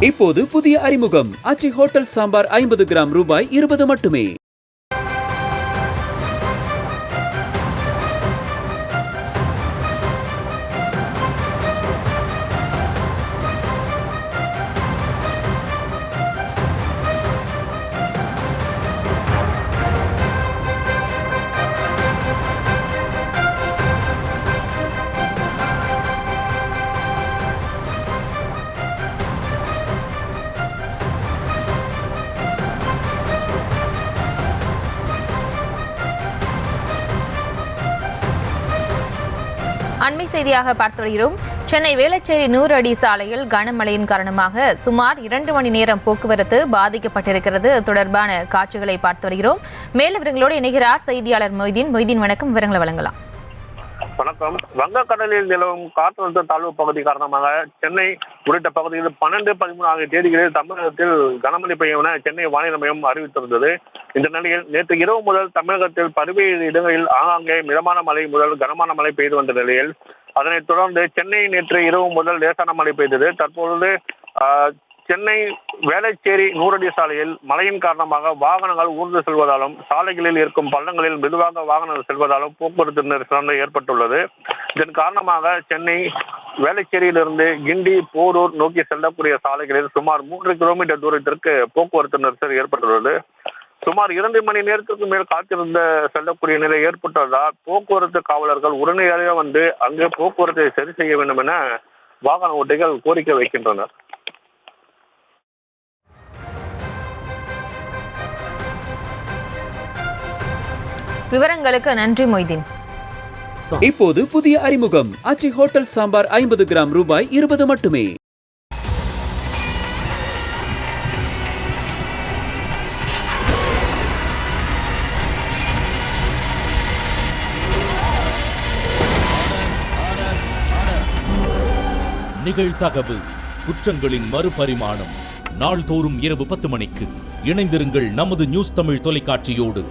இப்போது புதிய அறிமுகம் ஆச்சி ஹோட்டல் சாம்பார் 50 கிராம் ரூபாய் 20 மட்டுமே. அண்மை செய்தியாக பார்த்து வருகிறோம். சென்னை வேளச்சேரி 100 அடி சாலையில் கனமழையின் காரணமாக சுமார் 2 மணி நேரம் போக்குவரத்து பாதிக்கப்பட்டிருக்கிறது. தொடர்பான காட்சிகளை பார்த்து வருகிறோம். மேலும் விவரங்களோடு இணைகிறார் செய்தியாளர் மொய்தீன். வணக்கம், விவரங்களை வழங்கலாம். வணக்கம். வங்கக்கடலில் நிலவும் காற்றழுத்த தாழ்வு பகுதி காரணமாக சென்னை உள்ளிட்ட பகுதிகளில் 12, 13 ஆகிய தேதிகளில் தமிழகத்தில் கனமழை பெய்யும் என சென்னை வானிலை மையம் அறிவித்திருந்தது. இந்த நிலையில் நேற்று இரவு முதல் தமிழகத்தில் பல்வேறு இடங்களில் ஆங்காங்கே மிதமான மழை முதல் கனமான மழை பெய்து வந்த நிலையில் அதனைத் தொடர்ந்து சென்னை நேற்று இரவு முதல் லேசான மழை பெய்தது. தற்பொழுது சென்னை வேளச்சேரி 100 அடி சாலையில் மழையின் காரணமாக வாகனங்கள் ஊர்ந்து செல்வதாலும் சாலைகளில் இருக்கும் பள்ளங்களில் மெதுவாக வாகனங்கள் செல்வதாலும் போக்குவரத்து நெரிசல் ஏற்பட்டுள்ளது. இதன் காரணமாக சென்னை வேளச்சேரியிலிருந்து கிண்டி, போரூர் நோக்கி செல்லக்கூடிய சாலைகளில் சுமார் 3 கிலோமீட்டர் தூரத்திற்கு போக்குவரத்து நெரிசல் ஏற்பட்டுள்ளது. சுமார் 2 மணி நேரத்திற்கு மேல் காத்திருந்த செல்லக்கூடிய நிலை ஏற்பட்டதால் போக்குவரத்து காவலர்கள் உடனடியாக வந்து அங்கு போக்குவரத்தை சரி செய்ய வேண்டும் என வாகன ஓட்டிகள் கோரிக்கை வைக்கின்றனர். விவரங்களுக்கு நன்றி மொய்தீன். இப்போது புதிய அறிமுகம் ஆச்சி ஹோட்டல் சாம்பார் 50 கிராம் ரூபாய் 20 மட்டுமே. நிகழ்தகவு குற்றங்களின் மறுபரிமாணம் நாள்தோறும் இரவு 10 மணிக்கு இணைந்திருங்கள் நமது நியூஸ் தமிழ் தொலைக்காட்சியோடு.